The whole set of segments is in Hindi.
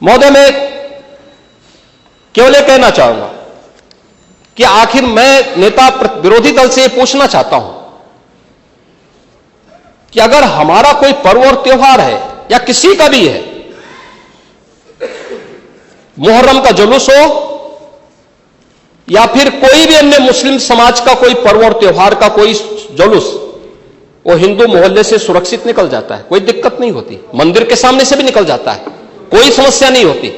महोदय, मैं केवल यह कहना चाहूंगा कि आखिर मैं नेता विरोधी दल से यह पूछना चाहता हूं कि अगर हमारा कोई पर्व और त्योहार है या किसी का भी है, मुहर्रम का जुलूस हो या फिर कोई भी अन्य मुस्लिम समाज का कोई पर्व और त्योहार का कोई जुलूस, वो हिंदू मोहल्ले से सुरक्षित निकल जाता है, कोई दिक्कत नहीं होती, मंदिर के सामने से भी निकल जाता है, कोई समस्या नहीं होती।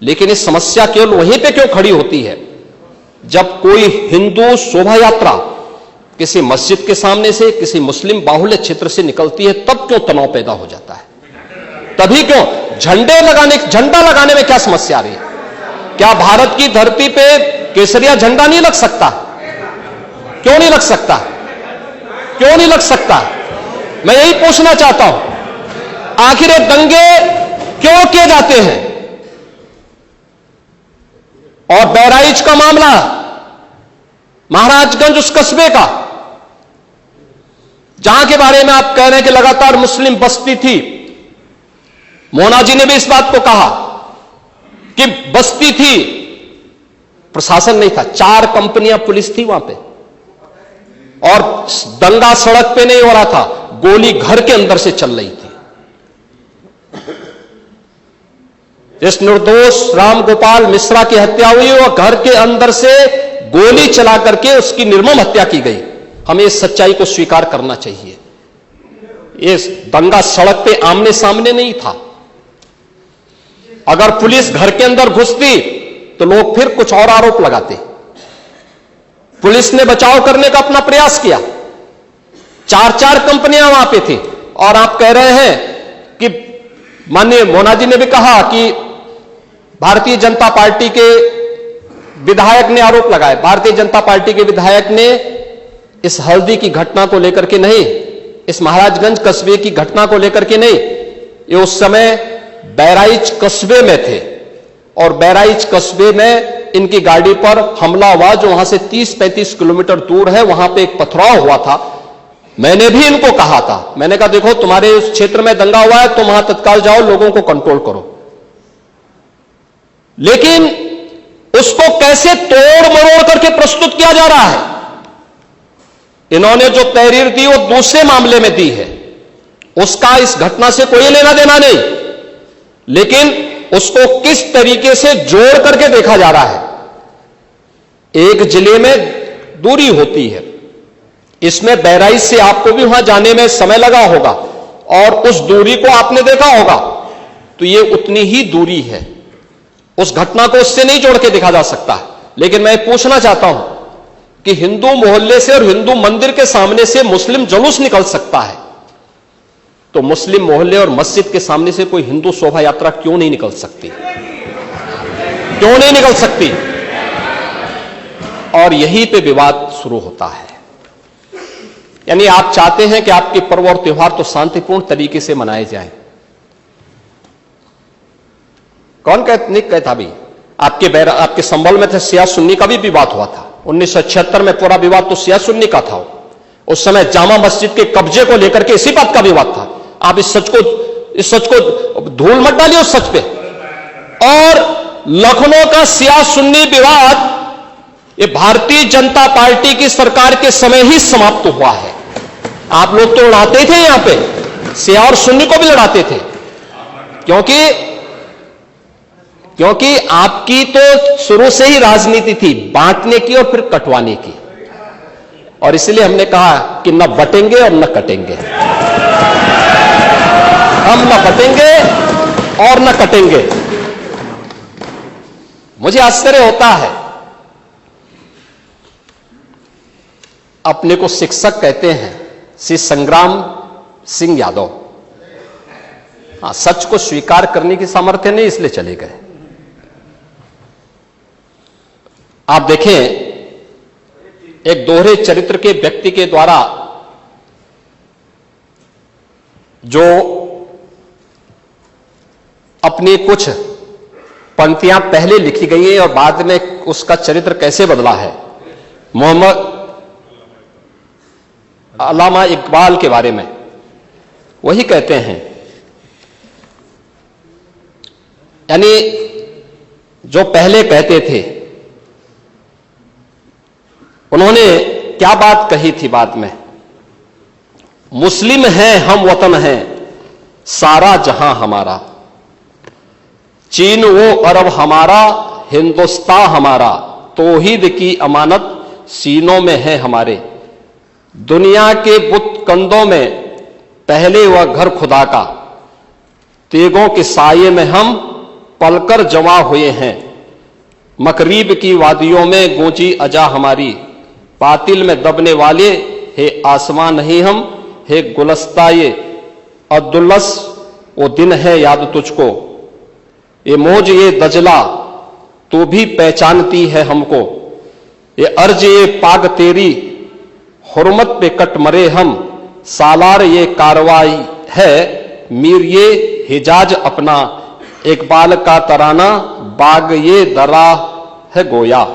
लेकिन इस समस्या केवल वहीं पे क्यों खड़ी होती है जब कोई हिंदू शोभा यात्रा किसी मस्जिद के सामने से, किसी मुस्लिम बाहुल्य क्षेत्र से निकलती है, तब क्यों तनाव पैदा हो जाता है? तभी क्यों झंडा लगाने में क्या समस्या आ रही है? क्या भारत की धरती पे केसरिया झंडा नहीं लग सकता? क्यों नहीं लग सकता? क्यों नहीं लग सकता? मैं यही पूछना चाहता हूं, आखिर ये दंगे क्यों किए जाते हैं? और बहराइच का मामला, महाराजगंज उस कस्बे का, जहां के बारे में आप कह रहे हैं कि लगातार मुस्लिम बस्ती थी, मोना जी ने भी इस बात को कहा कि बस्ती थी, प्रशासन नहीं था, 4 कंपनियां पुलिस थी वहां पे, और दंगा सड़क पे नहीं हो रहा था, गोली घर के अंदर से चल रही थी। इस निर्दोष रामगोपाल मिश्रा की हत्या हुई और घर के अंदर से गोली चला करके उसकी निर्मम हत्या की गई। हमें इस सच्चाई को स्वीकार करना चाहिए। ये दंगा सड़क पे आमने सामने नहीं था। अगर पुलिस घर के अंदर घुसती तो लोग फिर कुछ और आरोप लगाते। पुलिस ने बचाव करने का अपना प्रयास किया, 4 कंपनियां वहां पे थी, और आप कह रहे हैं कि माननीय मोना जी ने भी कहा कि भारतीय जनता पार्टी के विधायक ने आरोप लगाए। भारतीय जनता पार्टी के विधायक ने इस हल्दी की घटना को लेकर के नहीं, इस महाराजगंज कस्बे की घटना को लेकर के नहीं, ये उस समय बहराइच कस्बे में थे, और बहराइच कस्बे में इनकी गाड़ी पर हमला हुआ, जो वहां से 30-35 किलोमीटर दूर है, वहां पे एक पथराव हुआ था। मैंने भी इनको कहा था, मैंने कहा देखो तुम्हारे उस क्षेत्र में दंगा हुआ है, तुम वहां तत्काल जाओ, लोगों को कंट्रोल करो। लेकिन उसको कैसे तोड़ मरोड़ करके प्रस्तुत किया जा रहा है। इन्होंने जो तहरीर दी वो दूसरे मामले में दी है, उसका इस घटना से कोई लेना देना नहीं, लेकिन उसको किस तरीके से जोड़ करके देखा जा रहा है। एक जिले में दूरी होती है, इसमें बहराइच से आपको भी वहां जाने में समय लगा होगा, और उस दूरी को आपने देखा होगा, तो ये उतनी ही दूरी है। उस घटना को उससे नहीं जोड़ के देखा जा सकता। लेकिन मैं पूछना चाहता हूं कि हिंदू मोहल्ले से और हिंदू मंदिर के सामने से मुस्लिम जुलूस निकल सकता है, तो मुस्लिम मोहल्ले और मस्जिद के सामने से कोई हिंदू शोभा यात्रा क्यों नहीं निकल सकती? क्यों नहीं निकल सकती? और यहीं पे विवाद शुरू होता है। यानी आप चाहते हैं कि आपके पर्व और त्योहार तो शांतिपूर्ण तरीके से मनाए जाएं। कौन नहीं कहता भी? आपके संबल में थे शिया सुन्नी का भी विवाद हुआ था 1976 में। पूरा विवाद तो शिया सुन्नी का था। उस समय जामा मस्जिद के कब्जे को लेकर के इसी बात का विवाद था। आप इस सच को धूल मत डालिए उस सच पे। और लखनऊ का शिया सुन्नी विवाद ये भारतीय जनता पार्टी की सरकार के समय ही समाप्त हुआ है। आप लोग तो लड़ाते थे, यहां पे शिया और सुन्नी को भी लड़ाते थे, क्योंकि आपकी तो शुरू से ही राजनीति थी बांटने की और फिर कटवाने की, और इसलिए हमने कहा कि न बटेंगे और न कटेंगे। हम न बटेंगे और न कटेंगे। मुझे आश्चर्य होता है, अपने को शिक्षक कहते हैं श्री संग्राम सिंह यादव। हां, सच को स्वीकार करने की सामर्थ्य नहीं, इसलिए चले गए। आप देखें, एक दोहरे चरित्र के व्यक्ति के द्वारा जो अपनी कुछ पंक्तियां पहले लिखी गई हैं और बाद में उसका चरित्र कैसे बदला है, मोहम्मद अल्लामा इकबाल के बारे में वही कहते हैं। यानी जो पहले कहते थे, उन्होंने क्या बात कही थी बाद में? मुस्लिम हैं हम, वतन हैं सारा जहां हमारा, चीन वो अरब हमारा, हिंदुस्तान हमारा, तौहीद की अमानत सीनों में है हमारे। दुनिया के बुत कंदों में पहले वह घर खुदा का, तेगों के साये में हम पलकर जमा हुए हैं। मकरीब की वादियों में गूंजी अजा हमारी, बातिल में दबने वाले हे आसमां नहीं हम, हे गुलस्ता ये अब्दुल्लस वो दिन है याद तुझको, ये मौज ये दजला तू भी पहचानती है हमको, ये अर्ज ये पाग तेरी हुर्मत पे कट मरे हम, सालार ये कार्रवाई है मीर ये हिजाज अपना, इकबाल का तराना बाग ये दरा है गोया।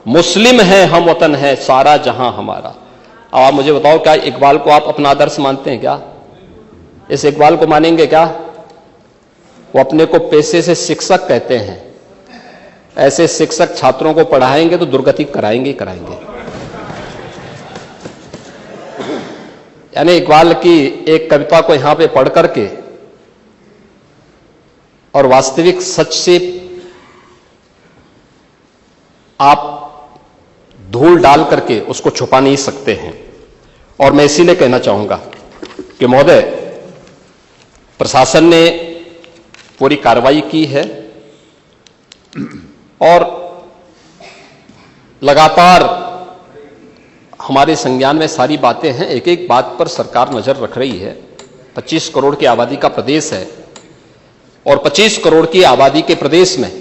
मुस्लिम है हम, वतन है सारा जहां हमारा। अब आप मुझे बताओ, क्या इकबाल को आप अपना आदर्श मानते हैं क्या? इस इकबाल को मानेंगे क्या? वो अपने को पेशे से शिक्षक कहते हैं। ऐसे शिक्षक छात्रों को पढ़ाएंगे तो दुर्गति कराएंगे ही कराएंगे। यानी इकबाल की एक कविता को यहां पे पढ़ करके और वास्तविक सच से आप धूल डाल करके उसको छुपा नहीं सकते हैं। और मैं इसीलिए कहना चाहूंगा कि महोदय, प्रशासन ने पूरी कार्रवाई की है और लगातार हमारे संज्ञान में सारी बातें हैं। एक एक बात पर सरकार नजर रख रही है। 25 करोड़ की आबादी का प्रदेश है और 25 करोड़ की आबादी के प्रदेश में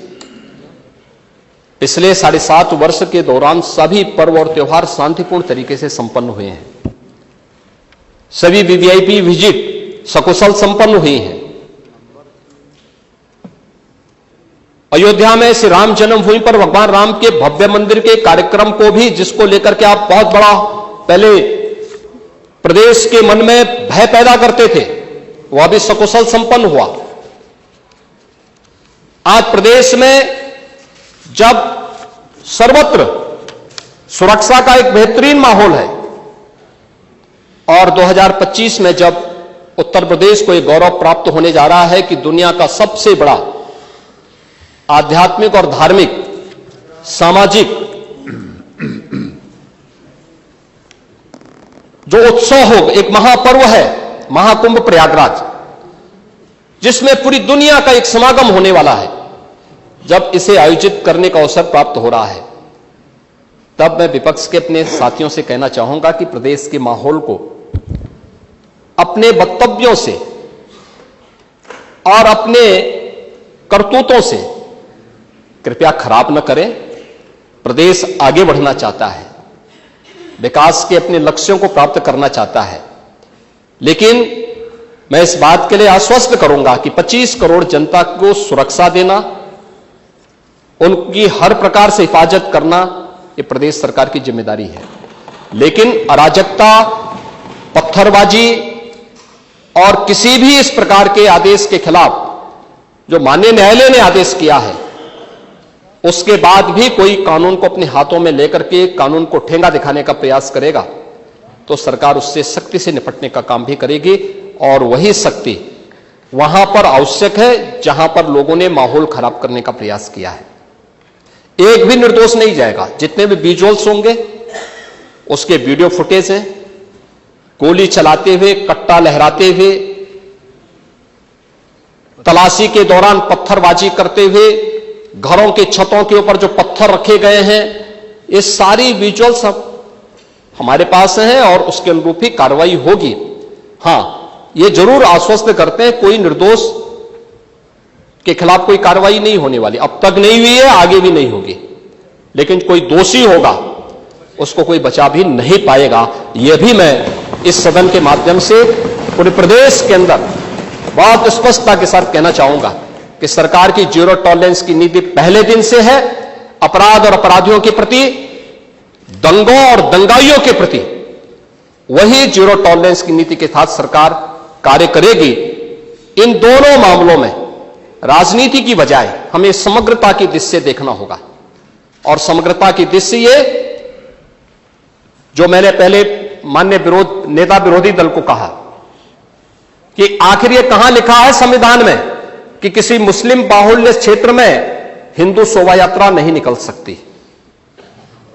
पिछले 7.5 वर्ष के दौरान सभी पर्व और त्योहार शांतिपूर्ण तरीके से संपन्न हुए हैं। सभी वीवीआईपी विजिट सकुशल संपन्न हुई हैं। अयोध्या में श्री राम जन्मभूमि पर भगवान राम के भव्य मंदिर के कार्यक्रम को भी, जिसको लेकर के आप बहुत बड़ा पहले प्रदेश के मन में भय पैदा करते थे, वह भी सकुशल संपन्न हुआ। आज प्रदेश में जब सर्वत्र सुरक्षा का एक बेहतरीन माहौल है और 2025 में जब उत्तर प्रदेश को एक गौरव प्राप्त होने जा रहा है कि दुनिया का सबसे बड़ा आध्यात्मिक और धार्मिक सामाजिक जो उत्सव हो, एक महापर्व है महाकुंभ प्रयागराज, जिसमें पूरी दुनिया का एक समागम होने वाला है, जब इसे आयोजित करने का अवसर प्राप्त हो रहा है, तब मैं विपक्ष के अपने साथियों से कहना चाहूंगा कि प्रदेश के माहौल को अपने वक्तव्यों से और अपने करतूतों से कृपया खराब न करें। प्रदेश आगे बढ़ना चाहता है, विकास के अपने लक्ष्यों को प्राप्त करना चाहता है, लेकिन मैं इस बात के लिए आश्वस्त करूंगा कि 25 करोड़ जनता को सुरक्षा देना, उनकी हर प्रकार से हिफाजत करना, यह प्रदेश सरकार की जिम्मेदारी है। लेकिन अराजकता, पत्थरबाजी और किसी भी इस प्रकार के आदेश के खिलाफ जो माननीय न्यायालय ने आदेश किया है, उसके बाद भी कोई कानून को अपने हाथों में लेकर के कानून को ठेंगा दिखाने का प्रयास करेगा, तो सरकार उससे सख्ती से निपटने का काम भी करेगी। और वही सख्ती वहां पर आवश्यक है जहां पर लोगों ने माहौल खराब करने का प्रयास किया है। एक भी निर्दोष नहीं जाएगा। जितने भी विजुअल्स होंगे उसके वीडियो फुटेज हैं, गोली चलाते हुए, कट्टा लहराते हुए, तलाशी के दौरान पत्थरबाजी करते हुए, घरों के छतों के ऊपर जो पत्थर रखे गए हैं, ये सारी विजुअल्स हमारे पास हैं और उसके अनुरूप ही कार्रवाई होगी। हां, ये जरूर आश्वस्त करते हैं कोई निर्दोष के खिलाफ कोई कार्रवाई नहीं होने वाली, अब तक नहीं हुई है, आगे भी नहीं होगी। लेकिन कोई दोषी होगा उसको कोई बचा भी नहीं पाएगा। यह भी मैं इस सदन के माध्यम से पूरे प्रदेश के अंदर बहुत स्पष्टता के साथ कहना चाहूंगा कि सरकार की जीरो टॉलरेंस की नीति पहले दिन से है। अपराध और अपराधियों के प्रति, दंगों और दंगाइयों के प्रति वही जीरो टॉलरेंस की नीति के साथ सरकार कार्य करेगी। इन दोनों मामलों में राजनीति की बजाय हमें समग्रता की दृष्टि से देखना होगा। और समग्रता की दृष्टि से ये जो मैंने पहले माननीय नेता विरोधी दल को कहा कि आखिर ये कहां लिखा है संविधान में कि किसी मुस्लिम बाहुल्य क्षेत्र में हिंदू शोभा यात्रा नहीं निकल सकती,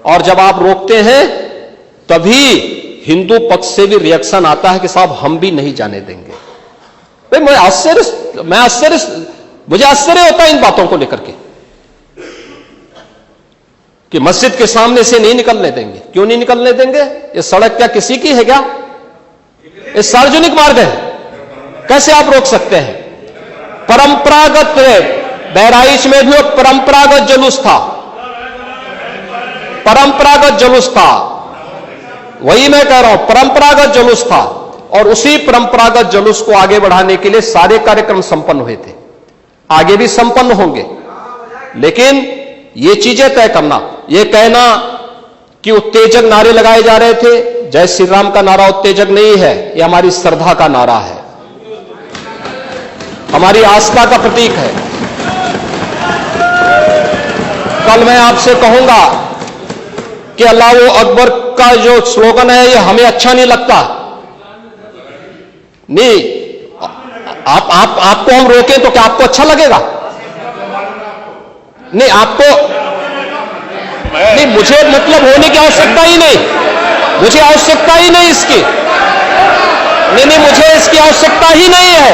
और जब आप रोकते हैं तभी हिंदू पक्ष से भी रिएक्शन आता है कि साहब हम भी नहीं जाने देंगे। भाई मुझे आश्चर्य होता है इन बातों को लेकर के कि मस्जिद के सामने से नहीं निकलने देंगे। क्यों नहीं निकलने देंगे? ये सड़क क्या किसी की है क्या? ये सार्वजनिक मार्ग है, कैसे आप रोक सकते हैं? परंपरागत बहराइच में भी परंपरागत जुलूस था, परंपरागत जुलूस था, वही मैं कह रहा हूं, परंपरागत जुलूस था। और उसी परंपरागत जुलूस को आगे बढ़ाने के लिए सारे कार्यक्रम संपन्न हुए थे, आगे भी संपन्न होंगे। लेकिन ये चीजें तय करना, ये कहना कि उत्तेजक नारे लगाए जा रहे थे, जय श्री राम का नारा उत्तेजक नहीं है, यह हमारी श्रद्धा का नारा है, हमारी आस्था का प्रतीक है। कल मैं आपसे कहूंगा कि अल्लाह वो अकबर का जो स्लोगन है ये हमें अच्छा नहीं लगता, नहीं आपको हम रोकें तो क्या आपको अच्छा लगेगा? नहीं आपको नहीं, मुझे मतलब होने की आवश्यकता ही नहीं, मुझे आवश्यकता ही नहीं इसकी, नहीं मुझे इसकी आवश्यकता ही नहीं है,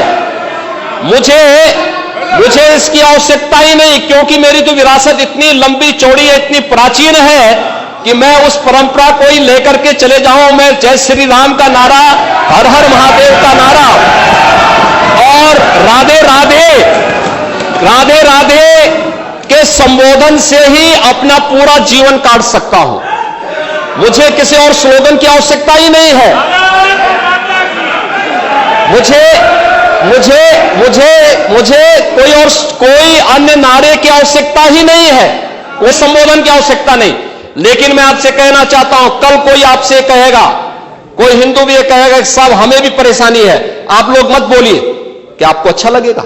मुझे इसकी आवश्यकता ही नहीं, क्योंकि मेरी तो विरासत इतनी लंबी चौड़ी है, इतनी प्राचीन है कि मैं उस परंपरा को ही लेकर के चले जाऊं। मैं जय श्री राम का नारा, हर हर महादेव का नारा और राधे राधे राधे राधे के संबोधन से ही अपना पूरा जीवन काट सकता हूं। मुझे किसी और स्लोगन की आवश्यकता ही नहीं है, मुझे कोई अन्य नारे की आवश्यकता ही नहीं है, कोई संबोधन की आवश्यकता नहीं। लेकिन मैं आपसे कहना चाहता हूं, कल कोई आपसे कहेगा, कोई हिंदू भी ये कहेगा कि साहब हमें भी परेशानी है, आप लोग मत बोलिए, क्या आपको अच्छा लगेगा?